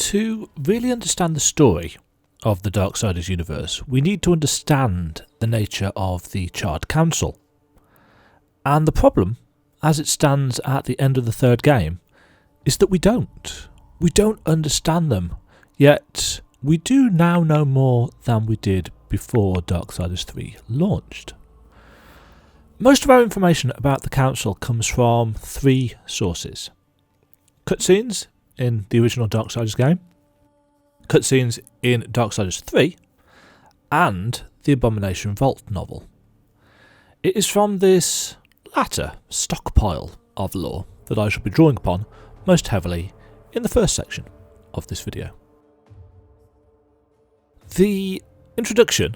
To really understand the story of the Darksiders universe, we need to understand the nature of the Charred Council. And the problem, as it stands at the end of the third game, is that we don't. We don't understand them, yet we do now know more than we did before Darksiders 3 launched. Most of our information about the Council comes from three sources. Cutscenes in the original Darksiders game, cutscenes in Darksiders 3, and the Abomination Vault novel. It is from this latter stockpile of lore that I shall be drawing upon most heavily in the first section of this video. The introduction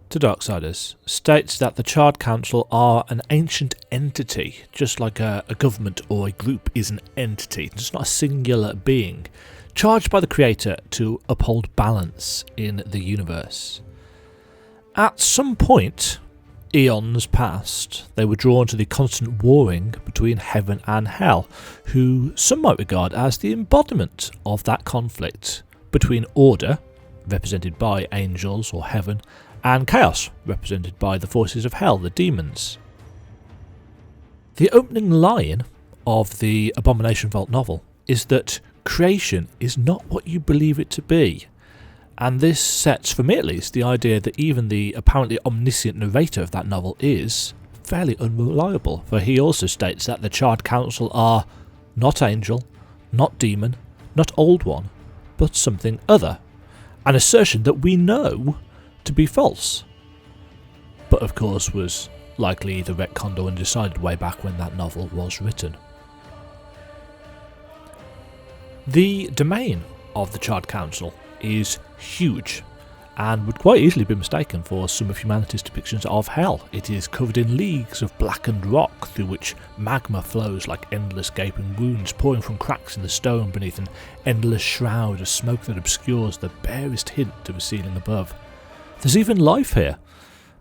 to Darksiders states that the Charred Council are an ancient entity, just like a government or a group is an entity. It's not a singular being, charged by the creator to uphold balance in the universe. At some point, eons past, they were drawn to the constant warring between heaven and hell, who some might regard as the embodiment of that conflict between order, represented by angels or heaven, and chaos, represented by the forces of hell, the demons. The opening line of the Abomination Vault novel is that creation is not what you believe it to be, and this sets, for me at least, the idea that even the apparently omniscient narrator of that novel is fairly unreliable, for he also states that the Charred Council are not angel, not demon, not old one, but something other, an assertion that we know to be false, but of course was likely either retconned or undecided way back when that novel was written. The domain of the Charred Council is huge and would quite easily be mistaken for some of humanity's depictions of hell. It is covered in leagues of blackened rock through which magma flows like endless gaping wounds pouring from cracks in the stone beneath an endless shroud of smoke that obscures the barest hint of a ceiling above. There's even life here,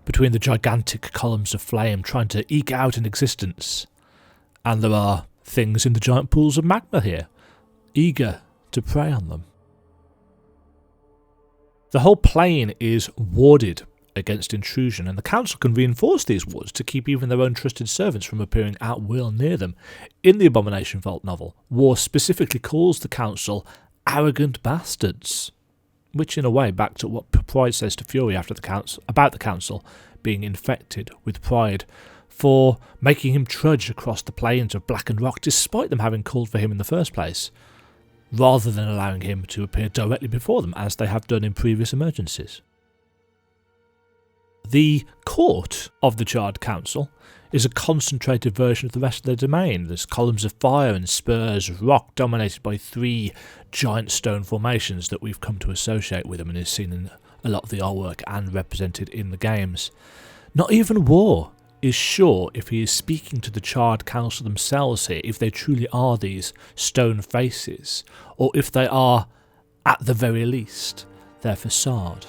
between the gigantic columns of flame trying to eke out an existence. And there are things in the giant pools of magma here, eager to prey on them. The whole plane is warded against intrusion, and the Council can reinforce these wards to keep even their own trusted servants from appearing at will near them. In the Abomination Vault novel, War specifically calls the Council arrogant bastards, which in a way backs up what Pride says to Fury after about the Council being infected with pride for making him trudge across the plains of blackened rock despite them having called for him in the first place, rather than allowing him to appear directly before them as they have done in previous emergencies. The court of the Charred Council is a concentrated version of the rest of their domain. There's columns of fire and spurs of rock dominated by three giant stone formations that we've come to associate with them and is seen in a lot of the artwork and represented in the games. Not even War is sure if he is speaking to the Charred Council themselves here, if they truly are these stone faces, or if they are, at the very least, their facade.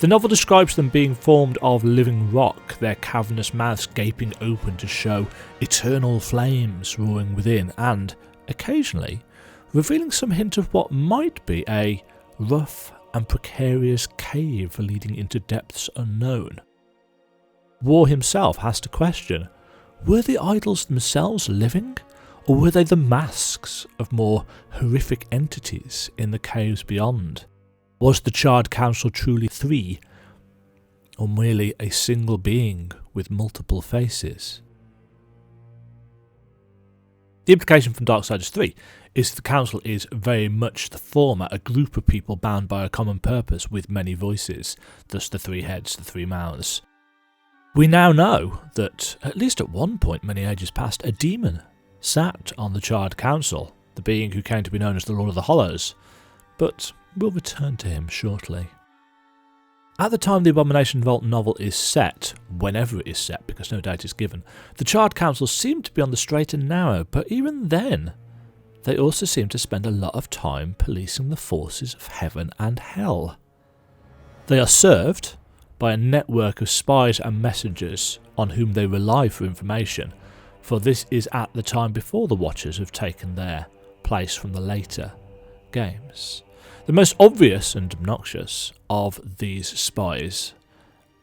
The novel describes them being formed of living rock, their cavernous mouths gaping open to show eternal flames roaring within, and, occasionally, revealing some hint of what might be a rough and precarious cave leading into depths unknown. War himself has to question, were the idols themselves living, or were they the masks of more horrific entities in the caves beyond? Was the Charred Council truly three, or merely a single being with multiple faces? The implication from Darksiders 3 is the Council is very much the former, a group of people bound by a common purpose with many voices, thus the three heads, the three mouths. We now know that, at least at one point many ages past, a demon sat on the Charred Council, the being who came to be known as the Lord of the Hollows, but we'll return to him shortly. At the time the Abomination Vault novel is set, whenever it is set because no date is given, the Charred Council seem to be on the straight and narrow, but even then, they also seem to spend a lot of time policing the forces of heaven and hell. They are served by a network of spies and messengers on whom they rely for information, for this is at the time before the Watchers have taken their place from the later games. The most obvious and obnoxious of these spies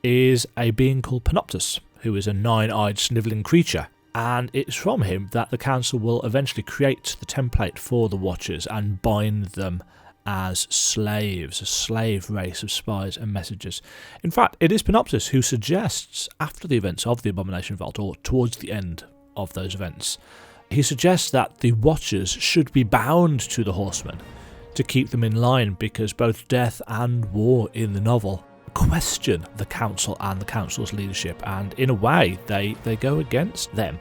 is a being called Panopticon, who is a nine-eyed snivelling creature, and it's from him that the council will eventually create the template for the Watchers and bind them as slaves, a slave race of spies and messengers. In fact, it is Panopticon who suggests, after the events of the Abomination Vault, or towards the end of those events, he suggests that the Watchers should be bound to the Horsemen to keep them in line, because both death and war in the novel question the council and the council's leadership, and in a way they go against them.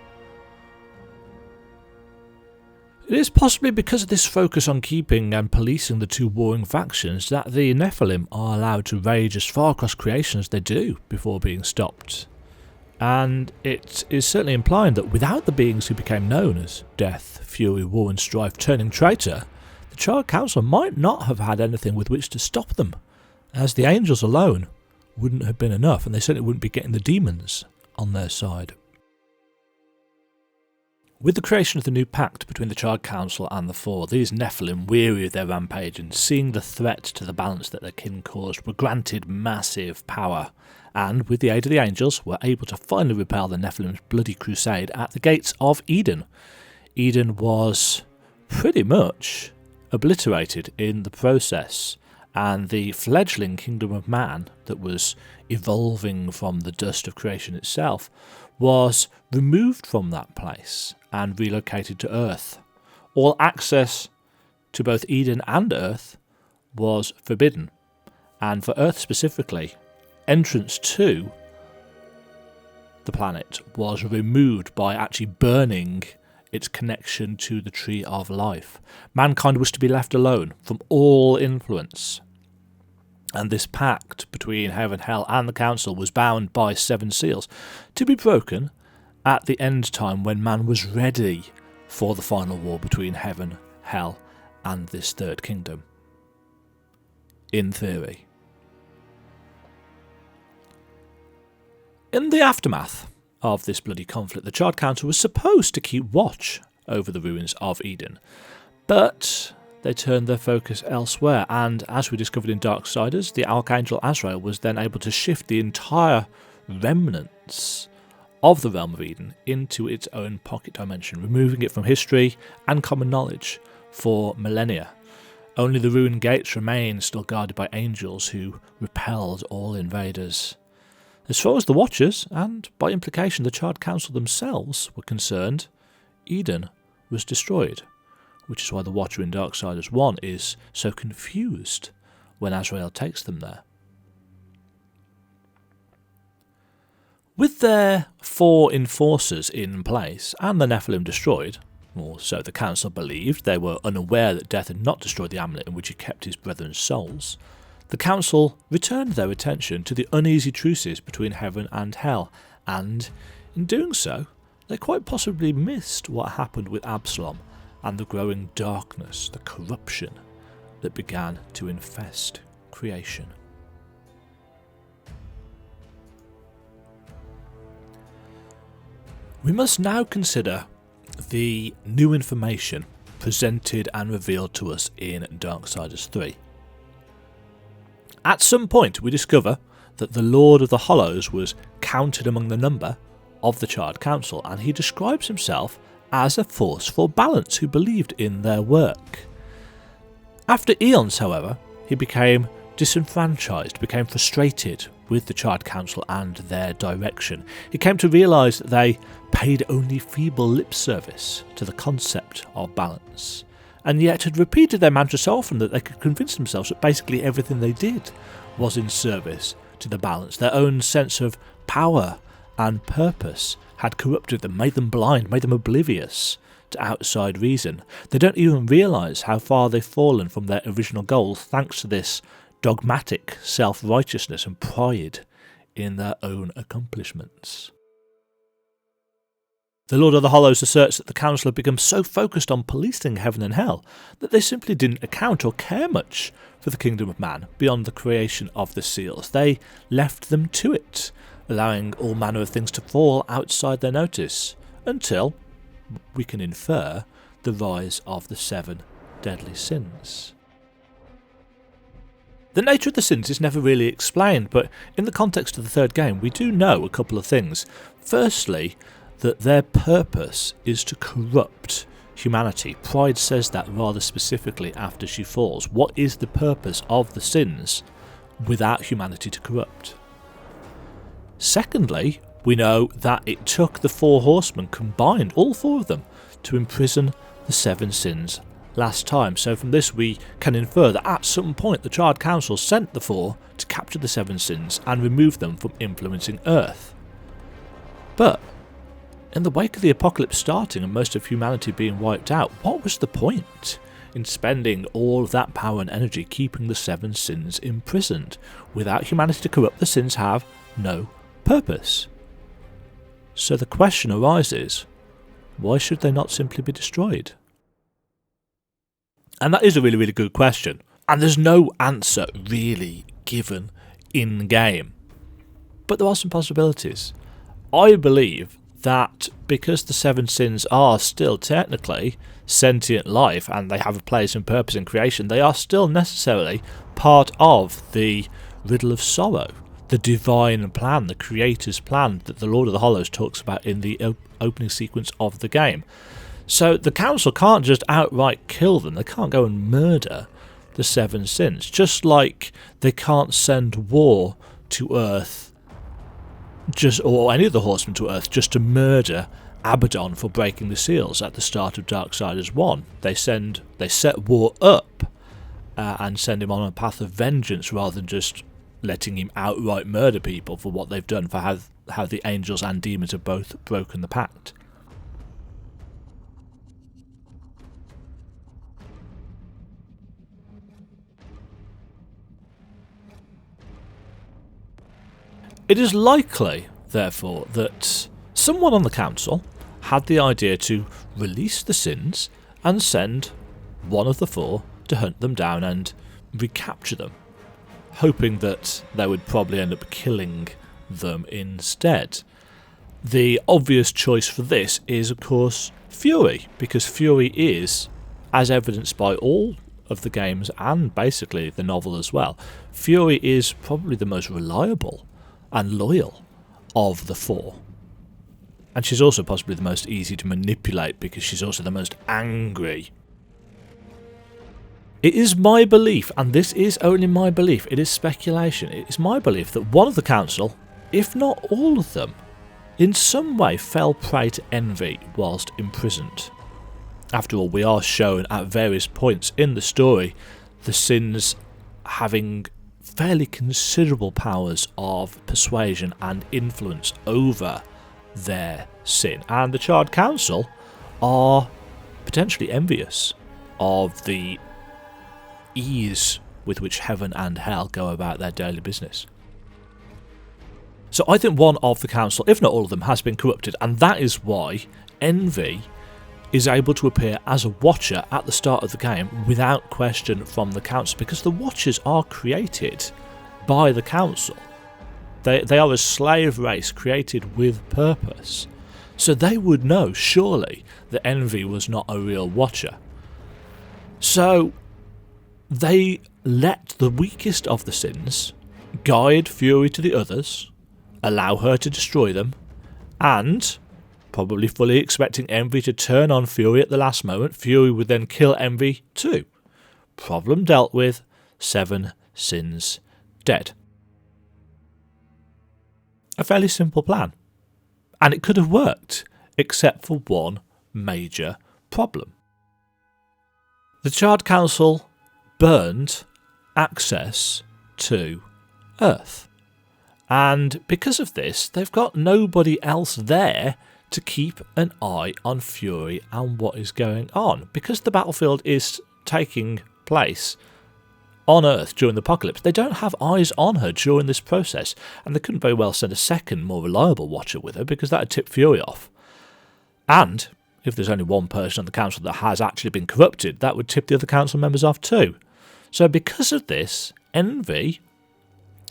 It is possibly because of this focus on keeping and policing the two warring factions that the Nephilim are allowed to rage as far across creation as they do before being stopped. And it is certainly implying that without the beings who became known as Death, Fury, War and Strife turning traitor, the Charred Council might not have had anything with which to stop them, as the angels alone wouldn't have been enough, and they certainly wouldn't be getting the demons on their side. With the creation of the new pact between the Charred Council and the Four, these Nephilim, weary of their rampage and seeing the threat to the balance that their kin caused, were granted massive power, and with the aid of the angels were able to finally repel the Nephilim's bloody crusade at the gates of Eden. Eden was pretty much obliterated in the process, and the fledgling kingdom of man that was evolving from the dust of creation itself was removed from that place and relocated to Earth. All access to both Eden and Earth was forbidden, and for Earth specifically, entrance to the planet was removed by actually burning its connection to the Tree of Life. Mankind was to be left alone from all influence, and this pact between heaven, hell and the council was bound by 7 seals, to be broken at the end time when man was ready for the final war between heaven, hell and this third kingdom. In theory. In the aftermath of this bloody conflict, the Charred Council was supposed to keep watch over the ruins of Eden, but they turned their focus elsewhere, and as we discovered in Darksiders, the Archangel Azrael was then able to shift the entire remnants of the realm of Eden into its own pocket dimension, removing it from history and common knowledge for millennia. Only the ruined gates remain, still guarded by angels who repelled all invaders. As far as the Watchers, and by implication the Charred Council themselves, were concerned, Eden was destroyed, which is why the Watcher in Darksiders 1 is so confused when Azrael takes them there. With their 4 enforcers in place and the Nephilim destroyed, or so the council believed, they were unaware that Death had not destroyed the amulet in which he kept his brethren's souls, the council returned their attention to the uneasy truces between heaven and hell, and in doing so, they quite possibly missed what happened with Absalom and the growing darkness, the corruption that began to infest creation. We must now consider the new information presented and revealed to us in Darksiders 3. At some point we discover that the Lord of the Hollows was counted among the number of the Charred Council, and he describes himself as a force for balance who believed in their work. After eons, however, he became disenfranchised, became frustrated with the Charred Council and their direction. He came to realise that they paid only feeble lip service to the concept of balance, and yet had repeated their mantra so often that they could convince themselves that basically everything they did was in service to the balance. Their own sense of power and purpose had corrupted them, made them blind, made them oblivious to outside reason. They don't even realise how far they've fallen from their original goals thanks to this dogmatic self-righteousness and pride in their own accomplishments. The Lord of the Hollows asserts that the Council had become so focused on policing heaven and hell that they simply didn't account or care much for the kingdom of man beyond the creation of the seals. They left them to it, allowing all manner of things to fall outside their notice, until we can infer the rise of the 7 deadly sins. The nature of the sins is never really explained, but in the context of the third game, we do know a couple of things. Firstly, that their purpose is to corrupt humanity. Pride says that rather specifically after she falls. What is the purpose of the sins without humanity to corrupt? Secondly, we know that it took the 4 horsemen combined, all 4 of them, to imprison the 7 sins last time. So from this we can infer that at some point the Charred Council sent the 4 to capture the 7 sins and remove them from influencing Earth. But in the wake of the apocalypse starting and most of humanity being wiped out, what was the point in spending all of that power and energy keeping the 7 sins imprisoned? Without humanity to corrupt, the sins have no purpose. So the question arises, why should they not simply be destroyed? And that is a really, really good question. And there's no answer really given in-game. But there are some possibilities. I believe that because the 7 sins are still technically sentient life and they have a place and purpose in creation, they are still necessarily part of the riddle of sorrow, the divine plan, the creator's plan that the Lord of the Hollows talks about in the opening sequence of the game. So the council can't just outright kill them, they can't go and murder the 7 sins, just like they can't send war to Earth or any of the horsemen to Earth just to murder Abaddon for breaking the seals at the start of Darksiders 1. They set war up and send him on a path of vengeance rather than just letting him outright murder people for what they've done, for how the angels and demons have both broken the pact. It is likely, therefore, that someone on the council had the idea to release the sins and send one of the 4 to hunt them down and recapture them, hoping that they would probably end up killing them instead. The obvious choice for this is, of course, Fury, because Fury is, as evidenced by all of the games and basically the novel as well, Fury is probably the most reliable and loyal of the 4. And she's also possibly the most easy to manipulate because she's also the most angry. It is my belief, and this is only my belief, it is speculation, it is my belief that one of the council, if not all of them, in some way fell prey to envy whilst imprisoned. After all, we are shown at various points in the story the sins having fairly considerable powers of persuasion and influence over their sin, and the Charred Council are potentially envious of the ease with which heaven and hell go about their daily business. So I think one of the council, if not all of them, has been corrupted, and that is why envy is able to appear as a watcher at the start of the game without question from the council, because the watchers are created by the council. They are a slave race created with purpose. So they would know, surely, that envy was not a real watcher. So they let the weakest of the sins guide Fury to the others, allow her to destroy them, and, probably fully expecting Envy to turn on Fury at the last moment, Fury would then kill Envy too. Problem dealt with, 7 sins dead. A fairly simple plan. And it could have worked, except for one major problem. The Charred Council burned access to Earth. And because of this, they've got nobody else there to keep an eye on Fury and what is going on. Because the battlefield is taking place on Earth during the apocalypse, they don't have eyes on her during this process, and they couldn't very well send a second, more reliable watcher with her because that would tip Fury off. And if there's only one person on the council that has actually been corrupted, that would tip the other council members off too. So because of this, Envy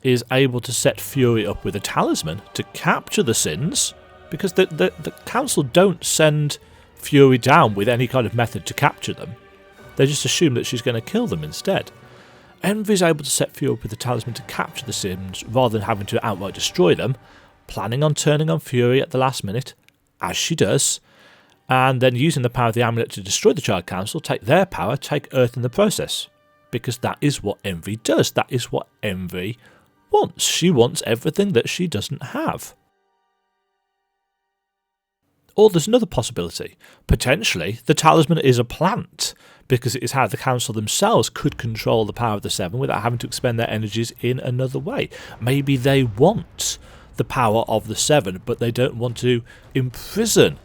is able to set Fury up with a talisman to capture the sins, because the council don't send Fury down with any kind of method to capture them. They just assume that she's going to kill them instead. Envy is able to set Fury up with the talisman to capture the Sims rather than having to outright destroy them, planning on turning on Fury at the last minute, as she does, and then using the power of the amulet to destroy the Charred Council, take their power, take Earth in the process. Because that is what Envy does. That is what Envy wants. She wants everything that she doesn't have. Or there's another possibility. Potentially, the talisman is a plant, because it is how the council themselves could control the power of the Seven without having to expend their energies in another way. Maybe they want the power of the Seven, but they don't want to imprison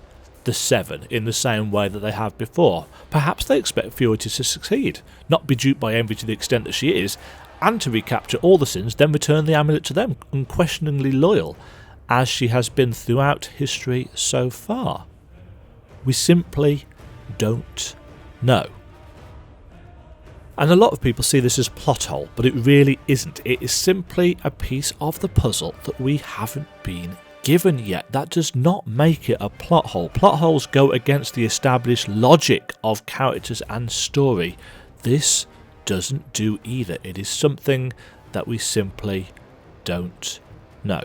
the Seven in the same way that they have before. Perhaps they expect Fury to succeed, not be duped by Envy to the extent that she is, and to recapture all the sins, then return the amulet to them, unquestioningly loyal, as she has been throughout history so far. We simply don't know. And a lot of people see this as a plot hole, but it really isn't. It is simply a piece of the puzzle that we haven't been given yet. That does not make it a plot hole. Plot holes go against the established logic of characters and story. This doesn't do either. It is something that we simply don't know.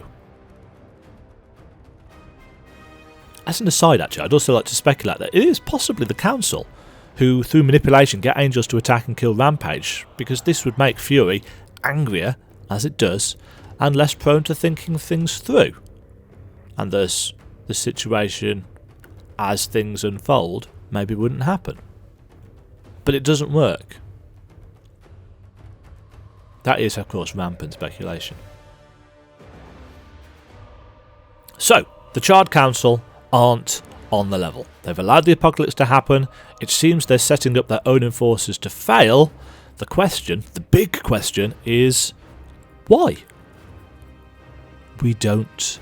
As an aside, actually, I'd also like to speculate that it is possibly the Council who, through manipulation, get angels to attack and kill Rampage, because this would make Fury angrier, as it does, and less prone to thinking things through. And thus, the situation, as things unfold, maybe wouldn't happen. But it doesn't work. That is, of course, rampant speculation. So, the Charred Council aren't on the level. They've allowed the apocalypse to happen. It seems they're setting up their own enforcers to fail. The question, the big question, is why? We don't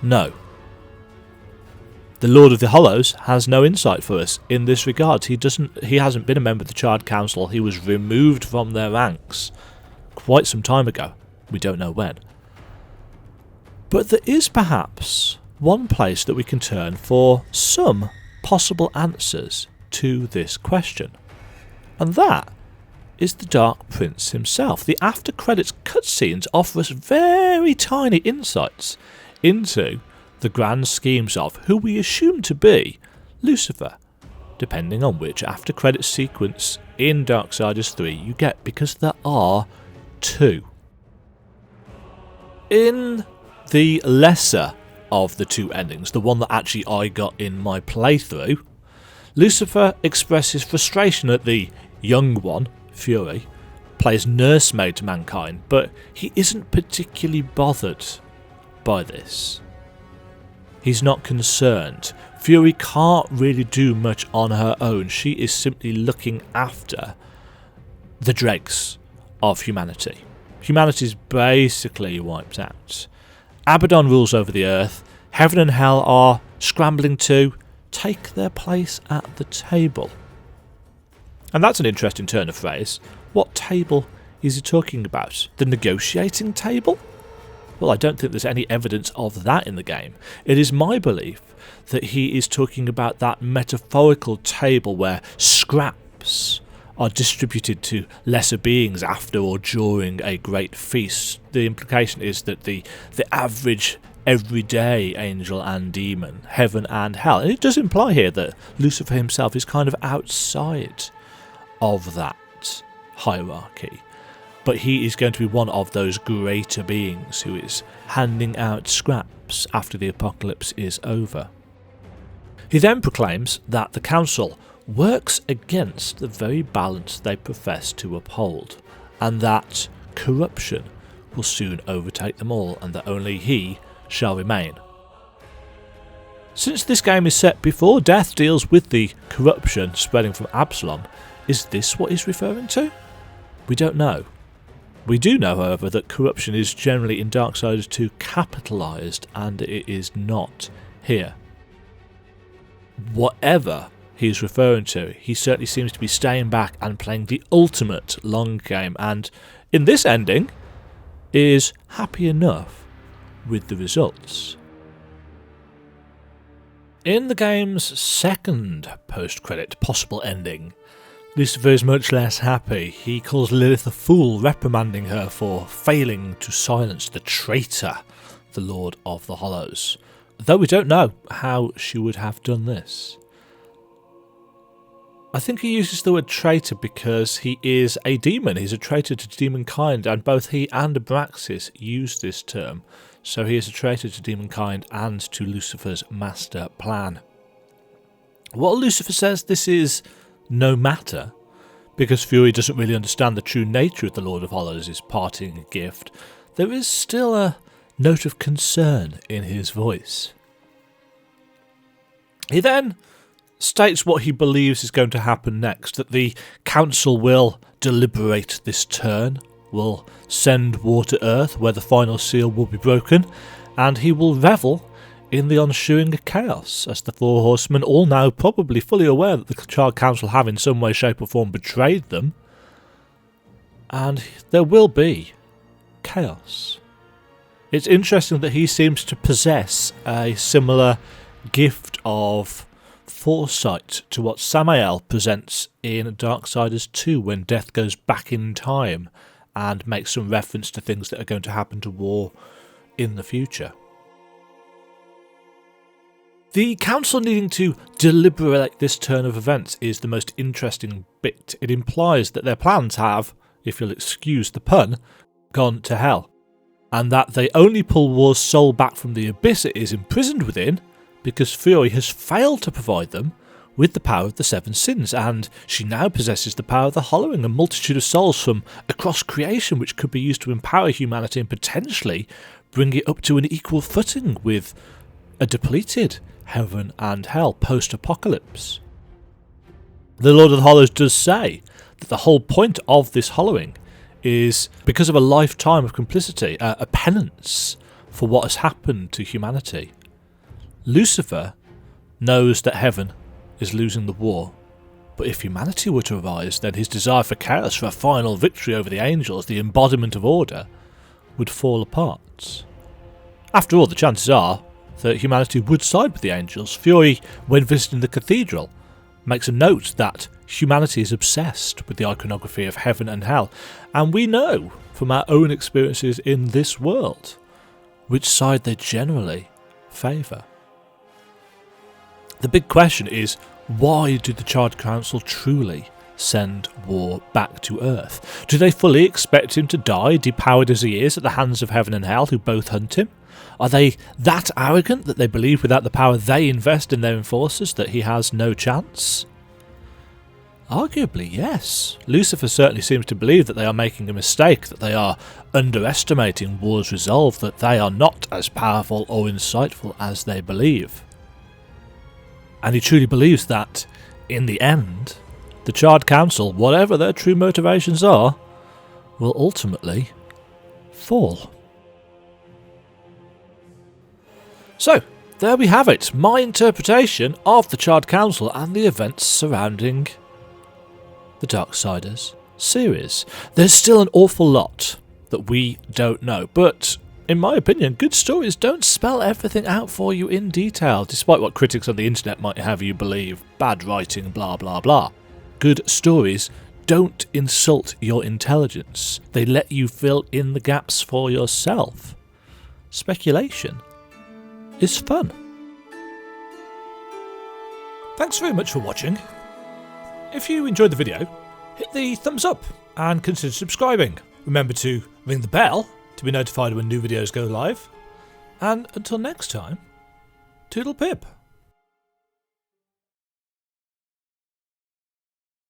know. The Lord of the Hollows has no insight for us in this regard. He hasn't been a member of the Charred Council. He was removed from their ranks quite some time ago. We don't know when. But there is perhaps one place that we can turn for some possible answers to this question. And that is the Dark Prince himself. The after credits cutscenes offer us very tiny insights into the grand schemes of who we assume to be Lucifer, depending on which after credits sequence in Darksiders 3 you get, because there are two. In the lesser of the two endings, the one that actually I got in my playthrough, Lucifer expresses frustration at the young one, Fury, plays nursemaid to mankind, but he isn't particularly bothered by this. He's not concerned. Fury can't really do much on her own. She is simply looking after the dregs of humanity. Humanity is basically wiped out. Abaddon rules over the earth. Heaven and hell are scrambling to take their place at the table. And that's an interesting turn of phrase. What table is he talking about? The negotiating table? Well, I don't think there's any evidence of that in the game. It is my belief that he is talking about that metaphorical table where scraps are distributed to lesser beings after or during a great feast. The implication is that the average, everyday angel and demon, heaven and hell, and it does imply here that Lucifer himself is kind of outside of that hierarchy. But he is going to be one of those greater beings who is handing out scraps after the apocalypse is over. He then proclaims that the council works against the very balance they profess to uphold, and that corruption will soon overtake them all, and that only he shall remain. Since this game is set before Death deals with the corruption spreading from Absalom, is this what he's referring to? We don't know. We do know, however, that corruption is generally in Darksiders 2 capitalised, and it is not here. Whatever he's referring to, he certainly seems to be staying back and playing the ultimate long game, and in this ending is happy enough with the results. In the game's second post-credit possible ending, Lucifer is much less happy. He calls Lilith a fool, reprimanding her for failing to silence the traitor, the Lord of the Hollows. Though we don't know how she would have done this. I think he uses the word traitor because he is a demon. He's a traitor to demonkind, and both he and Abraxas use this term. So he is a traitor to demonkind and to Lucifer's master plan. While Lucifer says this is no matter, because Fury doesn't really understand the true nature of the Lord of Hollows' parting gift, there is still a note of concern in his voice. He then states what he believes is going to happen next, that the council will deliberate this turn, will send war to Earth where the final seal will be broken, and he will revel in the ensuing chaos, as the Four Horsemen, all now probably fully aware that the Charred Council have in some way, shape or form betrayed them, and there will be chaos. It's interesting that he seems to possess a similar gift of foresight to what Samael presents in Darksiders 2 when Death goes back in time and makes some reference to things that are going to happen to war in the future. The council needing to deliberate this turn of events is the most interesting bit. It implies that their plans have, if you'll excuse the pun, gone to hell, and that they only pull War's soul back from the abyss it is imprisoned within because Fury has failed to provide them with the power of the Seven Sins, and she now possesses the power of the Hollowing, a multitude of souls from across creation which could be used to empower humanity and potentially bring it up to an equal footing with a depleted heaven and hell post-apocalypse. The Lord of the Hollows does say that the whole point of this hollowing is because of a lifetime of complicity, a penance for what has happened to humanity. Lucifer knows that heaven is losing the war, but if humanity were to arise, then his desire for chaos, for a final victory over the angels, the embodiment of order, would fall apart. After all, the chances are that humanity would side with the angels. Fury, when visiting the cathedral, makes a note that humanity is obsessed with the iconography of heaven and hell, and we know from our own experiences in this world which side they generally favour. The big question is, why did the Charred Council truly send War back to Earth? Do they fully expect him to die, depowered as he is, at the hands of heaven and hell, who both hunt him? Are they that arrogant that they believe without the power they invest in their enforcers that he has no chance? Arguably, yes. Lucifer certainly seems to believe that they are making a mistake, that they are underestimating War's resolve, that they are not as powerful or insightful as they believe. And he truly believes that, in the end, the Charred Council, whatever their true motivations are, will ultimately fall. So, there we have it, my interpretation of the Charred Council and the events surrounding the Darksiders series. There's still an awful lot that we don't know, but in my opinion, good stories don't spell everything out for you in detail, despite what critics on the internet might have you believe. Bad writing, blah blah blah. Good stories don't insult your intelligence. They let you fill in the gaps for yourself. Speculation is fun. Thanks very much for watching. If you enjoyed the video, hit the thumbs up and consider subscribing. Remember to ring the bell to be notified when new videos go live. And until next time, toodle pip.